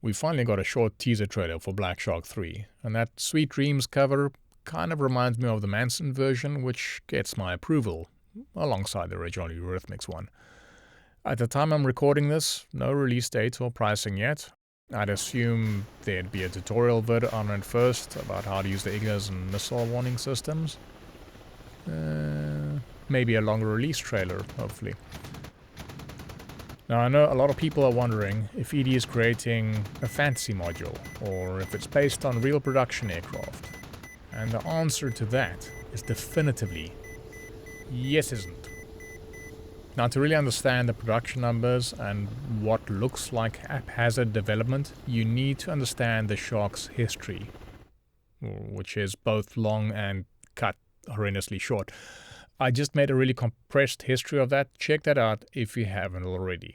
We finally got a short teaser trailer for Black Shark 3, and that Sweet Dreams cover kind of reminds me of the Manson version, which gets my approval, alongside the original Eurythmics one. At the time I'm recording this, no release date or pricing yet. I'd assume there'd be a tutorial vid on it first about how to use the Iglas and missile warning systems. Maybe a longer release trailer, hopefully. Now I know a lot of people are wondering if ED is creating a fantasy module, or if it's based on real production aircraft. And the answer to that is definitively yes isn't. Now to really understand the production numbers and what looks like haphazard development, you need to understand the Shark's history, which is both long and cut horrendously short. I just made a really compressed history of that. Check that out if you haven't already.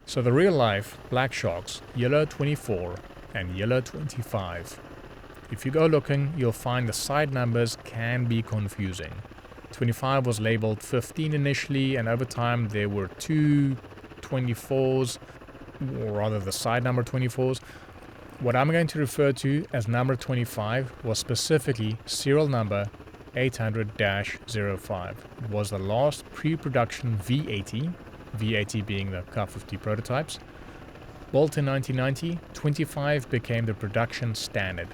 So the real life Black Sharks, Yellow 24 and Yellow 25. If you go looking, you'll find the side numbers can be confusing. 25 was labeled 15 initially, and over time there were two 24s, or rather the side number 24s. What I'm going to refer to as number 25 was specifically serial number 800-05. It was the last pre-production V80, V80 being the K-50 prototypes. Built in 1990, 25 became the production standard.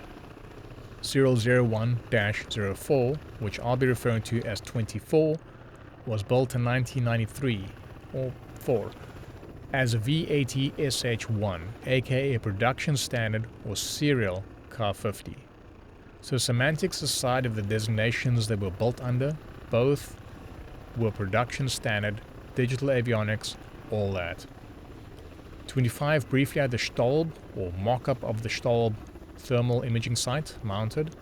Serial 01-04, which I'll be referring to as 24, was built in 1993, or 4, as a V80 SH1, aka a production standard or serial K-50. So semantics aside of the designations they were built under, both were production standard, digital avionics, all that. 25 briefly had the Staub, or mock-up of the Staub, thermal imaging site mounted,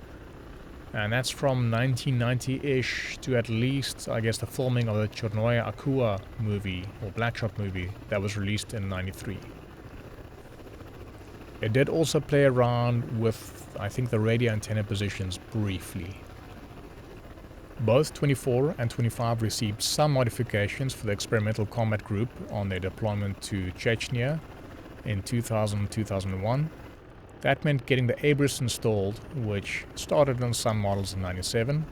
and that's from 1990-ish to at least, I guess, the filming of the Chornoye Akua movie, or Black Shark movie, that was released in 93. It did also play around with, I think, the radio antenna positions briefly. Both 24 and 25 received some modifications for the experimental combat group on their deployment to Chechnya in 2000-2001. That meant getting the Abris installed, which started on some models in 97,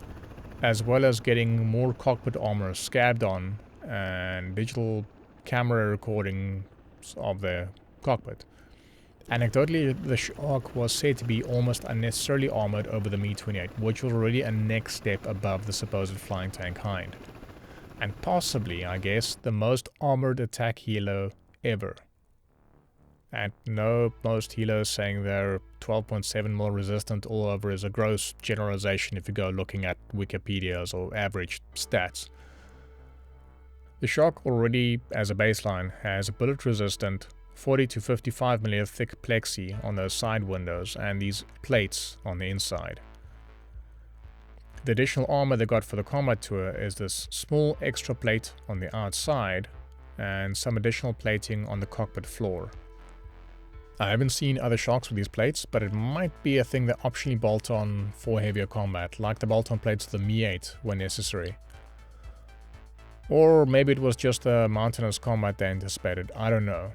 as well as getting more cockpit armor scabbed on and digital camera recordings of the cockpit. Anecdotally, the Shark was said to be almost unnecessarily armored over the Mi-28, which was already a next step above the supposed flying tank hind. And possibly, I guess, the most armored attack helo ever. And no, most helos saying they're 12.7mm resistant all over is a gross generalization if you go looking at Wikipedia's or average stats. The Shark already, as a baseline, has a bullet-resistant 40 to 55mm thick plexi on those side windows and these plates on the inside. The additional armor they got for the combat tour is this small extra plate on the outside and some additional plating on the cockpit floor. I haven't seen other Sharks with these plates, but it might be a thing that optionally bolt on for heavier combat, like the bolt-on plates of the Mi-8 when necessary. Or maybe it was just the mountainous combat they anticipated, I don't know.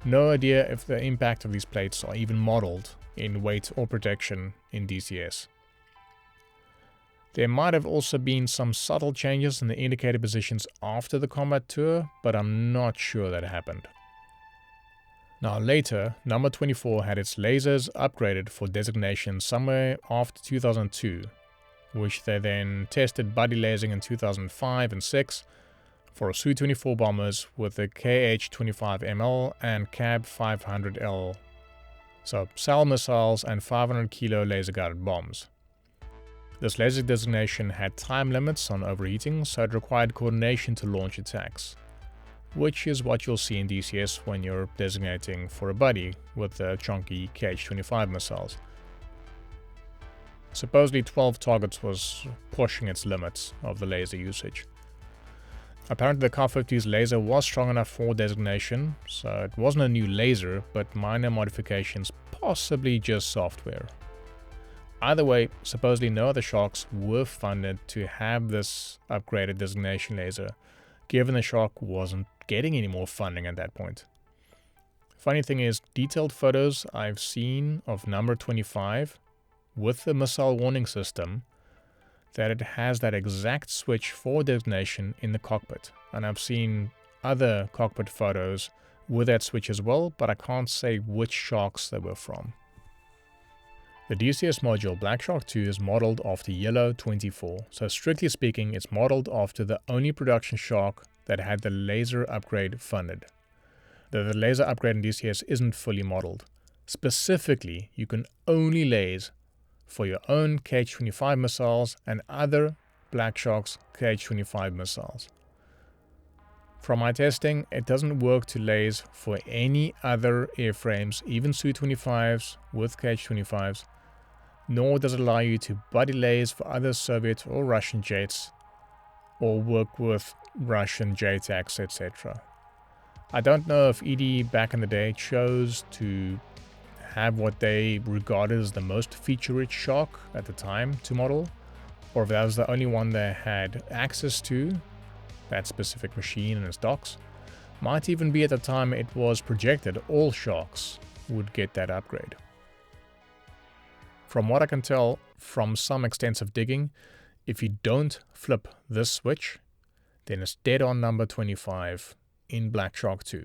No idea if the impact of these plates are even modeled in weight or protection in DCS. There might have also been some subtle changes in the indicator positions after the combat tour, but I'm not sure that happened. Now later, number 24 had its lasers upgraded for designation somewhere after 2002, which they then tested buddy lasing in 2005 and 6 for Su-24 bombers with the KH-25ML and CAB-500L, so SAL missiles and 500 kilo laser guided bombs. This laser designation had time limits on overheating, so it required coordination to launch attacks, which is what you'll see in DCS when you're designating for a buddy with the chunky KH-25 missiles. Supposedly 12 targets was pushing its limits of the laser usage. Apparently the K-50's laser was strong enough for designation, so it wasn't a new laser, but minor modifications, possibly just software. Either way, supposedly no other Sharks were funded to have this upgraded designation laser, given the Shark wasn't getting any more funding at that point. Funny thing is, detailed photos I've seen of number 25 with the missile warning system, that it has that exact switch for designation in the cockpit. And I've seen other cockpit photos with that switch as well, but I can't say which sharks they were from. The DCS module Black Shark 2 is modeled after Yellow 24, so strictly speaking it's modeled after the only production shark that had the laser upgrade funded. Though the laser upgrade in DCS isn't fully modeled. Specifically, you can only laze for your own KH-25 missiles and other Black Shark's KH-25 missiles. From my testing, it doesn't work to laze for any other airframes, even Su-25s with KH-25s, nor does it allow you to buddy laze for other Soviet or Russian jets, or work with Russian JTACs, etc. I don't know if ED back in the day chose to have what they regarded as the most feature-rich shark at the time to model, or if that was the only one they had access to, that specific machine and its docks. Might even be at the time it was projected all sharks would get that upgrade. From what I can tell from some extensive digging, if you don't flip this switch, then it's dead on number 25 in Black Shark 2.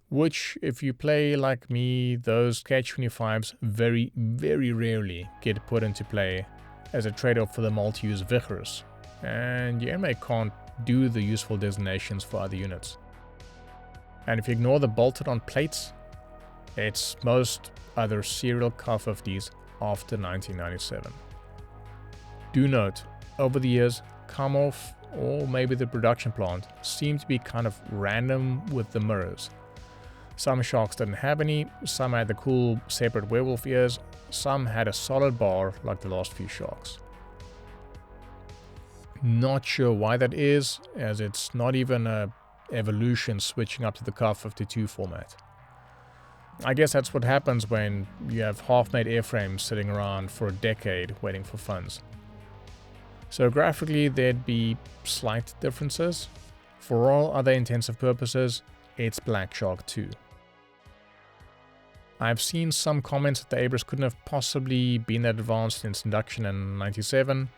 Which, if you play like me, those KH-25s very, very rarely get put into play as a trade-off for the multi-use Vickers, and you may can't do the useful designations for other units. And if you ignore the bolted-on plates, it's most other serial Ka-50s after 1997. Do note, over the years, Kamov or maybe the production plant seemed to be kind of random with the mirrors. Some sharks didn't have any, some had the cool separate werewolf ears, some had a solid bar like the last few sharks. Not sure why that is, as it's not even a evolution switching up to the Ka-52 format. I guess that's what happens when you have half-made airframes sitting around for a decade waiting for funds. So graphically there'd be slight differences. For all other intensive purposes, it's Black Shark 2. I've seen some comments that the Abras couldn't have possibly been that advanced in its induction in 97.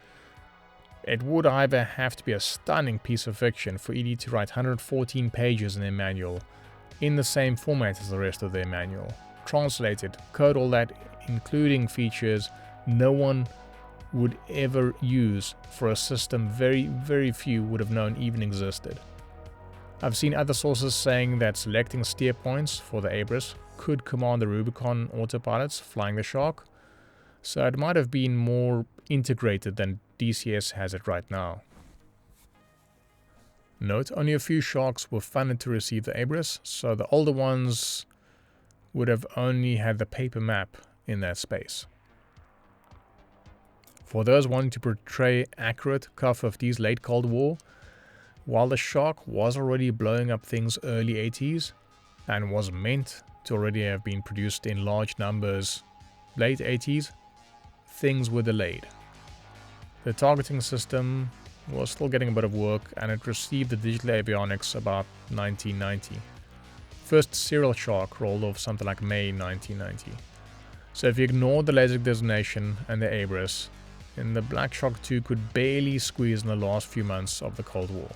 It would either have to be a stunning piece of fiction for ED to write 114 pages in their manual, in the same format as the rest of their manual, translated, code all that, including features no one would ever use for a system very, very few would have known even existed. I've seen other sources saying that selecting steer points for the Abras could command the Rubicon autopilots flying the Shark, so it might have been more integrated than DCS has it right now. Note, only a few Sharks were funded to receive the Abras, so the older ones would have only had the paper map in that space. For those wanting to portray accurate Ka-50's late Cold War, while the Shark was already blowing up things early 80s and was meant to already have been produced in large numbers late 80s, things were delayed. The targeting system was still getting a bit of work, and it received the digital avionics about 1990. First serial Shark rolled off something like May 1990. So if you ignore the laser designation and the Abras, then the Black Shark 2 could barely squeeze in the last few months of the Cold War.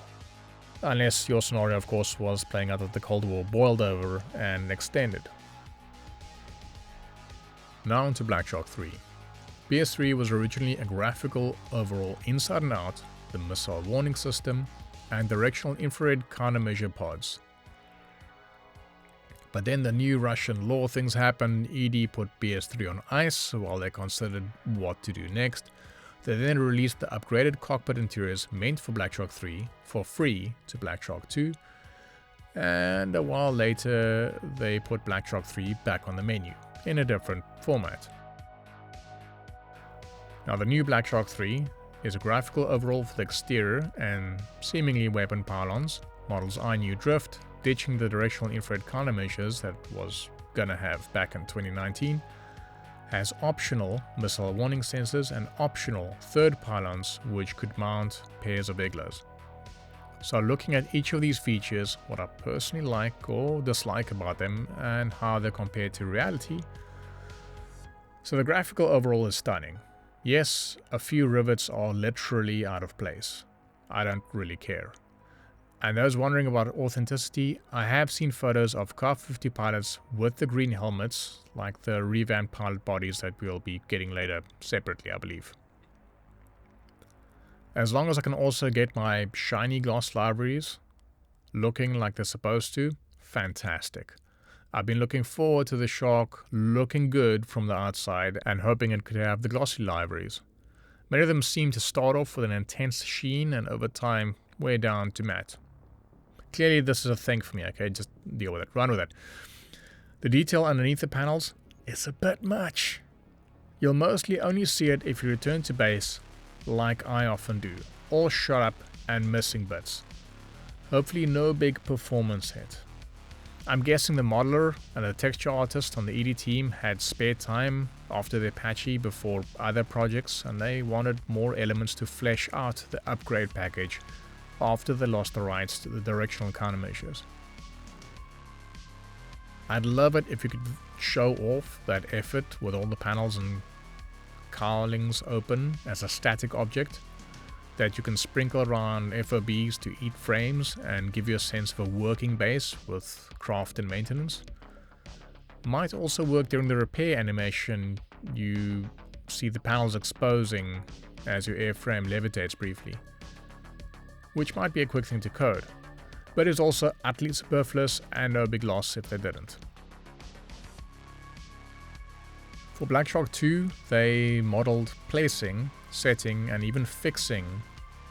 Unless your scenario, of course, was playing out that the Cold War boiled over and extended. Now on to Black Shark 3. BS3 was originally a graphical overall inside and out, the missile warning system, and directional infrared countermeasure pods. But then the new Russian law things happened. ED put BS3 on ice while they considered what to do next. They then released the upgraded cockpit interiors meant for Black Shark 3 for free to Black Shark 2, and a while later they put Black Shark 3 back on the menu in a different format. Now the new Black Shark 3 is a graphical overhaul for the exterior and seemingly weapon pylons, models iNew drift, ditching the directional infrared countermeasures that was gonna have back in 2019, has optional missile warning sensors and optional third pylons which could mount pairs of Iglas. So looking at each of these features, what I personally like or dislike about them, and how they compare to reality. So the graphical overall is stunning. Yes, a few rivets are literally out of place. I don't really care. And those wondering about authenticity, I have seen photos of Car 50 pilots with the green helmets, like the revamped pilot bodies that we'll be getting later separately, I believe. As long as I can also get my shiny gloss libraries looking like they're supposed to, fantastic. I've been looking forward to the Shark looking good from the outside and hoping it could have the glossy liveries. Many of them seem to start off with an intense sheen and over time wear down to matte. Clearly this is a thing for me, okay, just deal with it, run with it. The detail underneath the panels is a bit much. You'll mostly only see it if you return to base, like I often do, all shot up and missing bits. Hopefully no big performance hit. I'm guessing the modeler and the texture artist on the ED team had spare time after their patchy before other projects, and they wanted more elements to flesh out the upgrade package after they lost the rights to the directional countermeasures. I'd love it if you could show off that effort with all the panels and cowlings open as a static object that you can sprinkle around FOBs to eat frames and give you a sense of a working base with craft and maintenance. Might also work during the repair animation. You see the panels exposing as your airframe levitates briefly, which might be a quick thing to code, but is also utterly superfluous and no big loss if they didn't. For Black Shark 2, they modeled placing, setting, and even fixing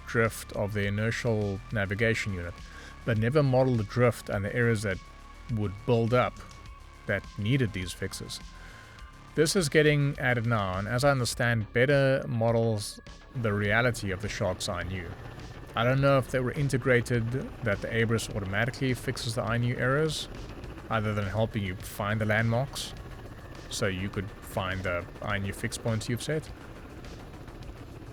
drift of the inertial navigation unit, but never modeled the drift and the errors that would build up that needed these fixes. This is getting added now, and as I understand, better models the reality of the Shark's INU. I don't know if they were integrated that the ABRIS automatically fixes the INU errors, other than helping you find the landmarks, so you could find the INU fix points you've set.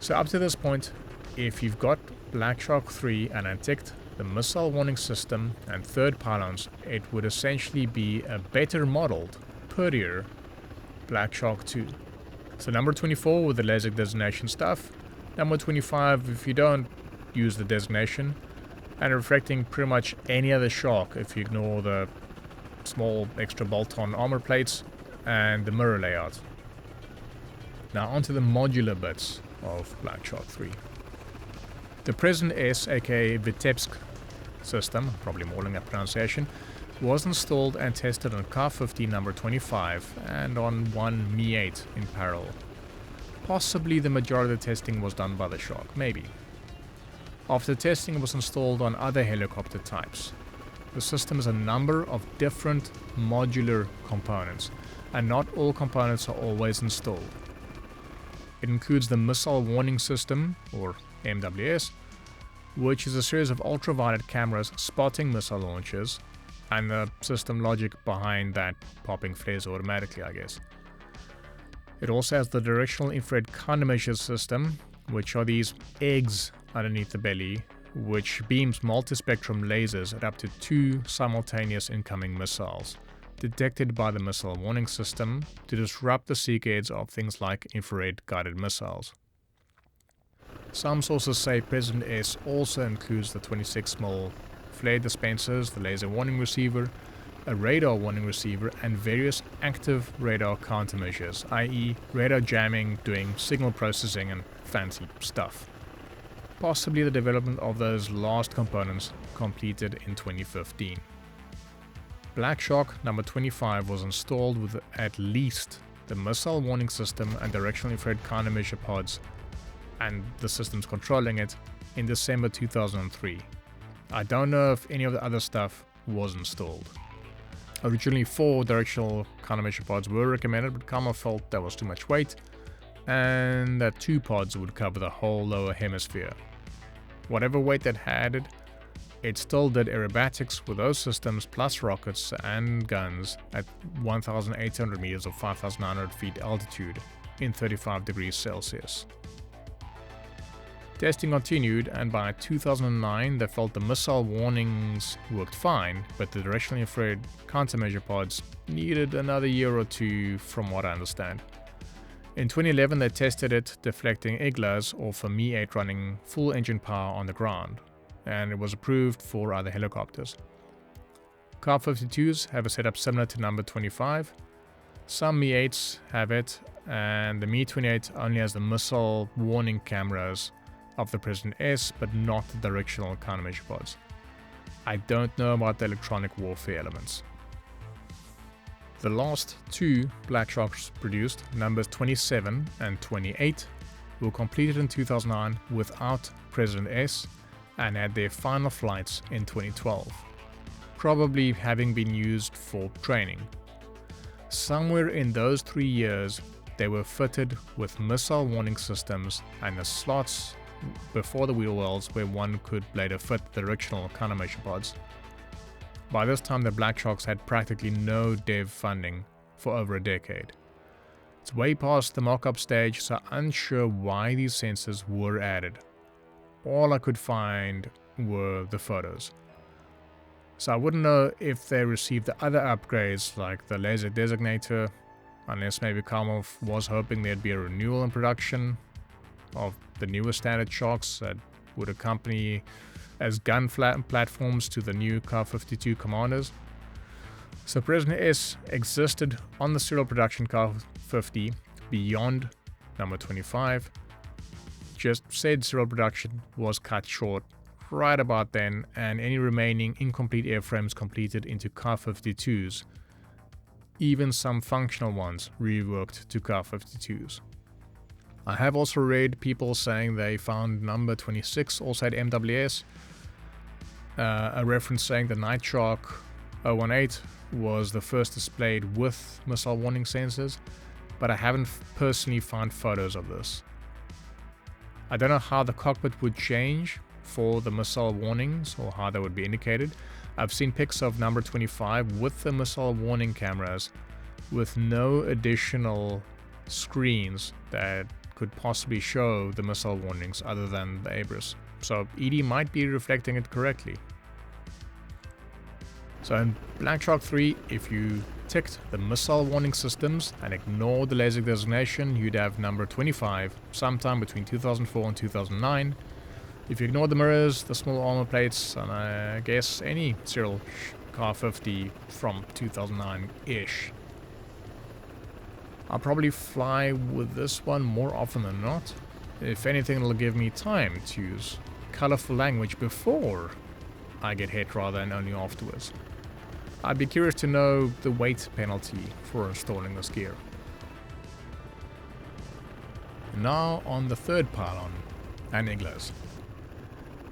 So up to this point, if you've got Black Shark 3 and unticked the missile warning system and third pylons, it would essentially be a better modeled, prettier Black Shark 2. So number 24 with the laser designation stuff, number 25 if you don't use the designation, and reflecting pretty much any other Shark if you ignore the small extra bolt-on armor plates and the mirror layout. Now onto the modular bits of Black Shark 3. The President S, aka Vitebsk system, probably mauling that pronunciation, was installed and tested on Car 50 number 25 and on one Mi-8 in parallel. Possibly the majority of the testing was done by the Shark, maybe. After testing, it was installed on other helicopter types. The system is a number of different modular components, and not all components are always installed. It includes the Missile Warning System, or MWS, which is a series of ultraviolet cameras spotting missile launches, and the system logic behind that popping flares automatically, I guess. It also has the Directional Infrared Countermeasure System, which are these eggs underneath the belly, which beams multispectrum lasers at up to 2 simultaneous incoming missiles, detected by the Missile Warning System to disrupt the seekheads of things like infrared guided missiles. Some sources say President S also includes the 26mm flare dispensers, the laser warning receiver, a radar warning receiver, and various active radar countermeasures, i.e. radar jamming, doing signal processing and fancy stuff. Possibly the development of those last components completed in 2015. Black Shark number 25 was installed with at least the missile warning system and directional infrared countermeasure pods and the systems controlling it in December 2003. I don't know if any of the other stuff was installed. Originally 4 directional countermeasure pods were recommended, but Kama felt that was too much weight and that 2 pods would cover the whole lower hemisphere. Whatever weight that had it still did aerobatics with those systems plus rockets and guns at 1,800 meters or 5,900 feet altitude in 35 degrees Celsius. Testing continued, and by 2009 they felt the missile warnings worked fine, but the directionally infrared countermeasure pods needed another year or two from what I understand. In 2011 they tested it deflecting Iglas off a Mi-8 running full engine power on the ground, and it was approved for other helicopters. Ka-52s have a setup similar to number 25. Some Mi-8s have it, and the Mi-28 only has the missile warning cameras of the President S, but not the directional countermeasure pods. I don't know about the electronic warfare elements. The last two Black Sharks produced, numbers 27 and 28, were completed in 2009 without President S and had their final flights in 2012, probably having been used for training. Somewhere in those 3 years, they were fitted with missile warning systems and the slots before the wheel wells where one could later fit the directional countermeasure pods. By this time the Black Sharks had practically no dev funding for over a decade. It's way past the mock-up stage, so unsure why these sensors were added. All I could find were the photos. So I wouldn't know if they received the other upgrades like the laser designator, unless maybe Kamov was hoping there'd be a renewal in production of the newer standard shocks that would accompany as gun platforms to the new Ka-52 commanders. So President S existed on the serial production Ka-50 beyond number 25. Just said serial production was cut short right about then, and any remaining incomplete airframes completed into Ka-52s, even some functional ones reworked to Ka-52s. I have also read people saying they found number 26 also had MWS, a reference saying the Night Shark 018 was the first displayed with missile warning sensors, but I haven't personally found photos of this. I don't know how the cockpit would change for the missile warnings or how they would be indicated. I've seen pics of number 25 with the missile warning cameras with no additional screens that could possibly show the missile warnings other than the ABRIS. So ED might be reflecting it correctly. So in Black Shark 3, if you ticked the missile warning systems and ignored the laser designation, you'd have number 25 sometime between 2004 and 2009. If you ignore the mirrors, the small armor plates, and I guess any serial Ka-50 from 2009-ish. I'll probably fly with this one more often than not. If anything, it'll give me time to use colorful language before I get hit rather than only afterwards. I'd be curious to know the weight penalty for installing this gear. Now on the third pylon and Iglas.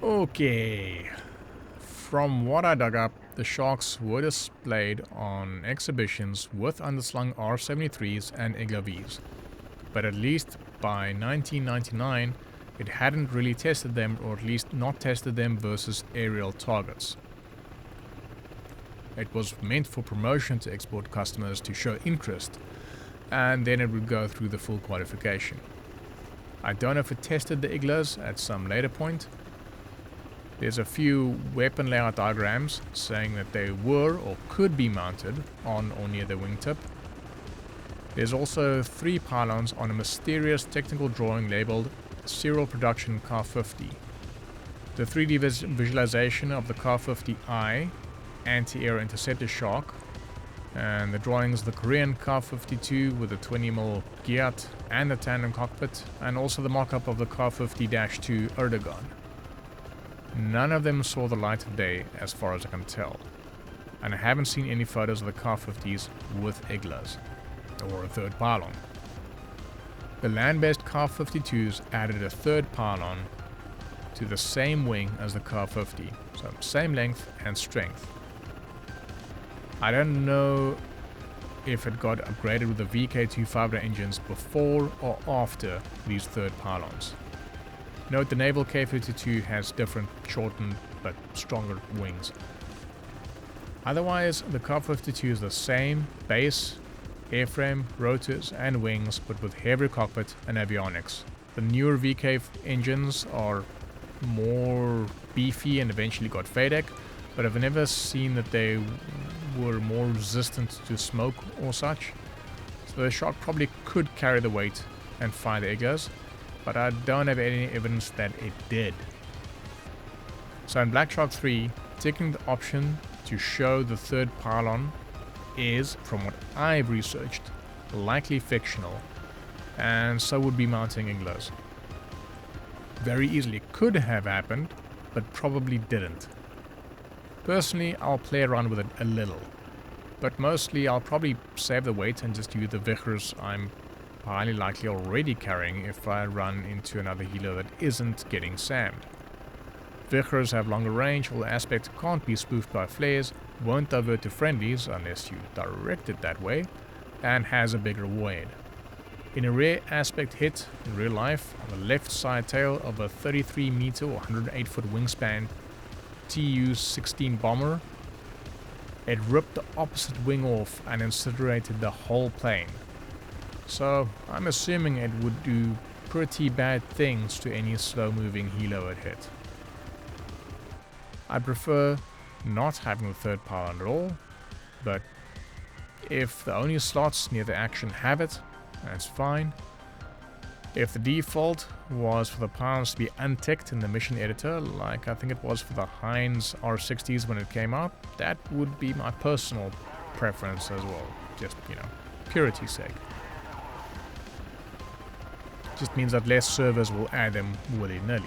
Okay, from what I dug up, the Sharks were displayed on exhibitions with underslung R-73s and Igla Vs, but at least by 1999 it hadn't really tested them, or at least not tested them versus aerial targets. It was meant for promotion to export customers to show interest, and then it would go through the full qualification. I don't know if it tested the Iglas at some later point. There's a few weapon layout diagrams saying that they were or could be mounted on or near the wingtip. There's also 3 pylons on a mysterious technical drawing labeled Serial Production Ka-50. The 3D visualization of the Ka-50I anti-air interceptor shock, and the drawings of the Korean Ka-52 with the 20mm Giat and the tandem cockpit, and also the mock-up of the Ka-50-2 Erdogan. None of them saw the light of day as far as I can tell, and I haven't seen any photos of the Ka-50s with Iglas, or a third pylon. The land-based Ka-52s added a third pylon to the same wing as the Ka-50, so same length and strength. I don't know if it got upgraded with the VK25 engines before or after these third pylons. Note the naval K-52 has different shortened but stronger wings. Otherwise, the Ka-52 is the same base, airframe, rotors and wings, but with heavier cockpit and avionics, The newer VK engines are more beefy and eventually got FADEC, but I've never seen that they were more resistant to smoke or such. So the shark probably could carry the weight and fire the Iglas, but I don't have any evidence that it did. So in Black Shark 3, ticking the option to show the third pylon is, from what I've researched, likely fictional, and so would be mounting Iglas. Very easily could have happened, but probably didn't. Personally, I'll play around with it a little, but mostly I'll probably save the weight and just use the Vichers I'm highly likely already carrying if I run into another helo that isn't getting SAM'd. Vichers have longer range, all aspects can't be spoofed by flares, won't divert to friendlies unless you direct it that way, and has a bigger void. In a rare aspect hit in real life, on the left side tail of a 33 meter or 108 foot wingspan Tu-16 bomber, it ripped the opposite wing off and incinerated the whole plane. So I'm assuming it would do pretty bad things to any slow moving helo it hit. I prefer not having the third pylon at all, but if the only slots near the action have it, that's fine. If the default was for the pylons to be unticked in the mission editor, like I think it was for the Heinz R60s when it came out, that would be my personal preference as well. Just, purity's sake. Just means that less servers will add them willy-nilly.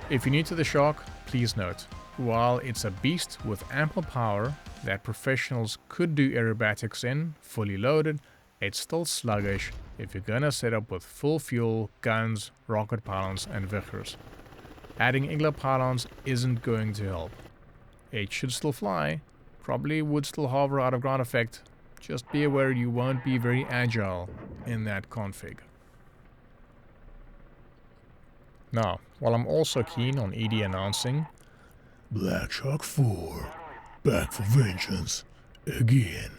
If you're new to the Shark, please note, while it's a beast with ample power that professionals could do aerobatics in, fully loaded, it's still sluggish if you're gonna set up with full fuel, guns, rocket pylons and Vichers. Adding Igla pylons isn't going to help. It should still fly, probably would still hover out of ground effect, just be aware you won't be very agile in that config. Now, while I'm also keen on ED announcing Black Shark 4, back for vengeance, again.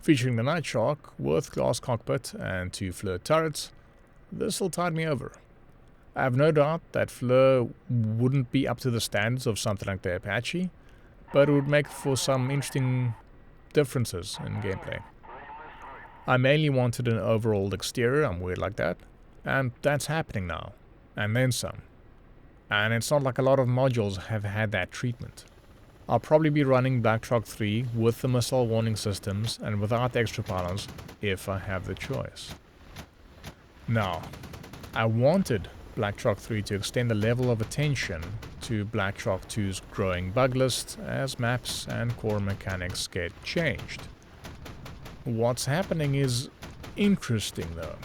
Featuring the Night Shark with glass cockpit and 2 FLIR turrets, this'll tide me over. I have no doubt that FLIR wouldn't be up to the standards of something like the Apache, but it would make for some interesting differences in gameplay. I mainly wanted an overhauled exterior, I'm weird like that, and that's happening now, and then some. And it's not like a lot of modules have had that treatment. I'll probably be running Black Shark 3 with the missile warning systems and without the extra pylons if I have the choice. Now, I wanted Black Shark 3 to extend the level of attention to Black Shark 2's growing bug list as maps and core mechanics get changed. What's happening is interesting though.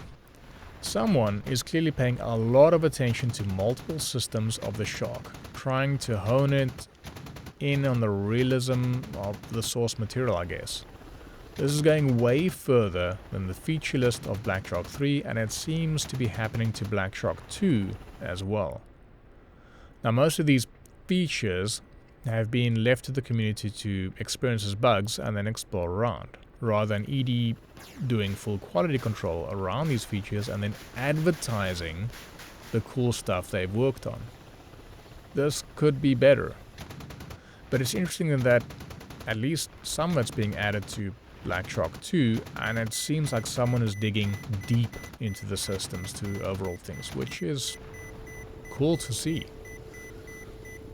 Someone is clearly paying a lot of attention to multiple systems of the Shark, trying to hone it in on the realism of the source material, I guess. This is going way further than the feature list of Black Shark 3, and it seems to be happening to Black Shark 2 as well. Now, most of these features have been left to the community to experience as bugs and then explore around, rather than ED doing full quality control around these features and then advertising the cool stuff they've worked on. This could be better. But it's interesting in that at least some of it's being added to Black Shark 2, and it seems like someone is digging deep into the systems to overhaul things, which is cool to see.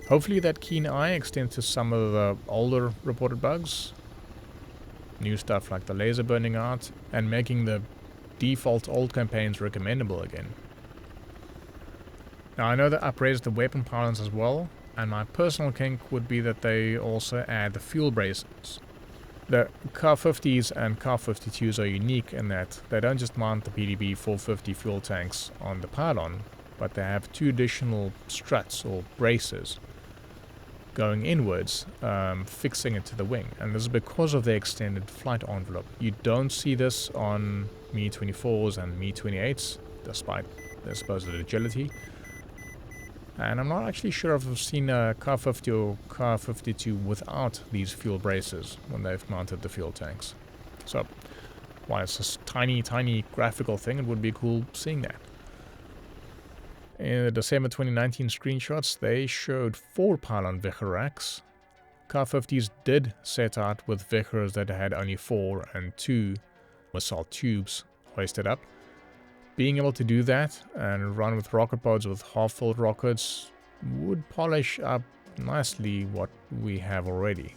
Hopefully that keen eye extends to some of the older reported bugs, new stuff like the laser burning out, and making the default old campaigns recommendable again. Now I know they upraised the weapon pylons as well, and my personal kink would be that they also add the fuel braces. The Kar-50s and Kar-52s are unique in that they don't just mount the PDB 450 fuel tanks on the pylon, but they have 2 additional struts or braces going inwards, fixing it to the wing. And this is because of the extended flight envelope. You don't see this on Mi-24s and Mi-28s, despite their supposed agility. And I'm not actually sure if I've seen a Kar-50 or Kar-52 without these fuel braces when they've mounted the fuel tanks. So, while it's a tiny graphical thing, it would be cool seeing that. In the December 2019 screenshots, they showed 4 pylon Vicher racks. Car 50s did set out with Vichers that had only 4 and 2 missile tubes hoisted up. Being able to do that and run with rocket pods with half-filled rockets would polish up nicely what we have already.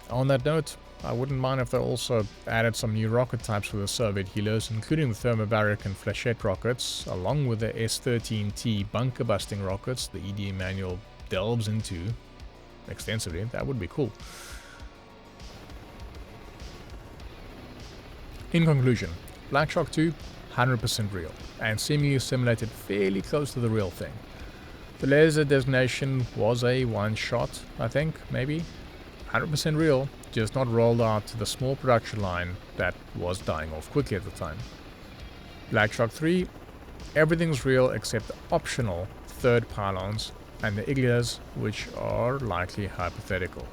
On that note, I wouldn't mind if they also added some new rocket types for the Soviet helos, including the thermobaric and flechette rockets, along with the S-13T bunker-busting rockets the EDA manual delves into extensively. That would be cool. In conclusion, Black Shark 2, 100% real, and seemingly simulated fairly close to the real thing. The laser designation was a one-shot, I think, maybe. 100% real, just not rolled out to the small production line that was dying off quickly at the time. Black Shark 3, everything's real except the optional third pylons and the Iglas, which are likely hypothetical.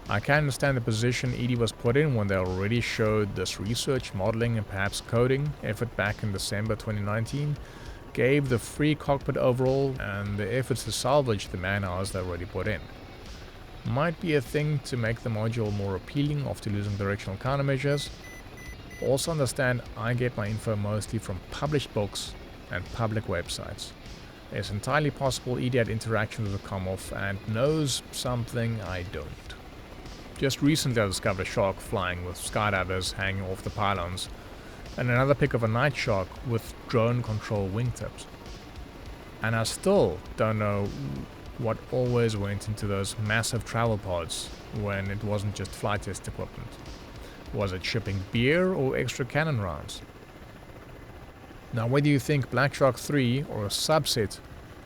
I can understand the position ED was put in when they already showed this research, modeling and perhaps coding effort back in December 2019, gave the free cockpit overall and the efforts to salvage the man hours they already put in. Might be a thing to make the module more appealing after losing directional countermeasures. Also understand I get my info mostly from published books and public websites. It's entirely possible ED had interactions with the Commonwealth and knows something I don't. Just recently I discovered a shark flying with skydivers hanging off the pylons, and another pic of a night shark with drone control wingtips. And I still don't know what always went into those massive travel pods when it wasn't just flight test equipment. Was it shipping beer or extra cannon rounds? Now whether you think Black Shark 3 or a subset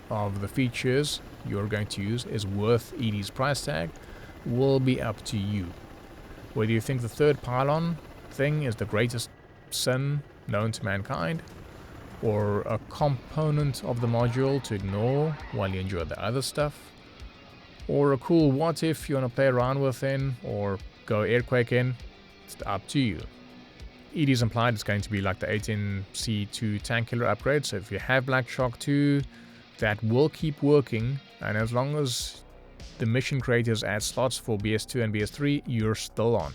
of the features you're going to use is worth ED's price tag will be up to you. Whether you think the third pylon thing is the greatest sin known to mankind, or a component of the module to ignore while you enjoy the other stuff, or a cool what if you want to play around with in, or go airquake in, it's up to you. ED's implied it's going to be like the 18C2 tank killer upgrade, so if you have Black Shark 2, that will keep working, and as long as the mission creators add slots for BS2 and BS3, you're still on.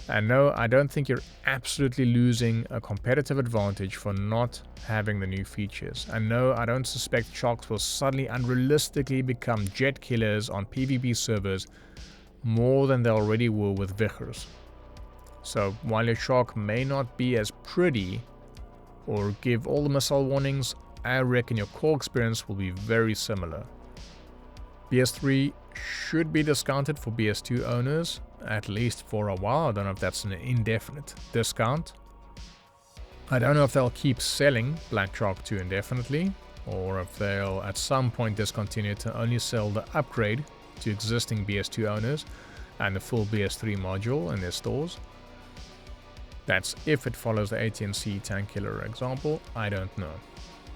And no, I don't think you're absolutely losing a competitive advantage for not having the new features. And no, I don't suspect sharks will suddenly unrealistically become jet killers on PvP servers more than they already were with Vichers. So while your shark may not be as pretty or give all the missile warnings, I reckon your core experience will be very similar. BS3 should be discounted for BS2 owners, at least for a while. I don't know if that's an indefinite discount. I don't know if they'll keep selling Black Shark 2 indefinitely, or if they'll at some point discontinue to only sell the upgrade to existing BS2 owners and the full BS3 module in their stores. That's if it follows the ATNC tank killer example, I don't know.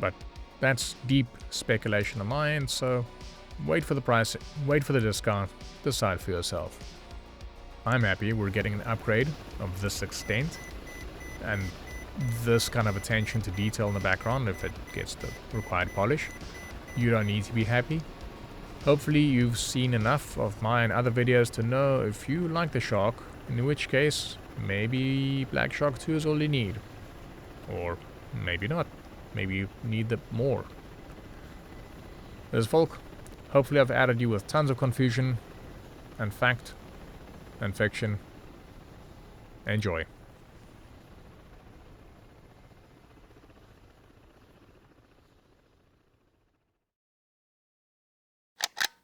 But that's deep speculation of mine, so wait for the price, wait for the discount, decide for yourself. I'm happy we're getting an upgrade of this extent and this kind of attention to detail in the background if it gets the required polish. You don't need to be happy. Hopefully you've seen enough of my and other videos to know if you like the shark, in which case maybe Black Shark 2 is all you need. Or maybe not. Maybe you need the more. This is Volk. Hopefully I've added you with tons of confusion and fact and fiction. Enjoy.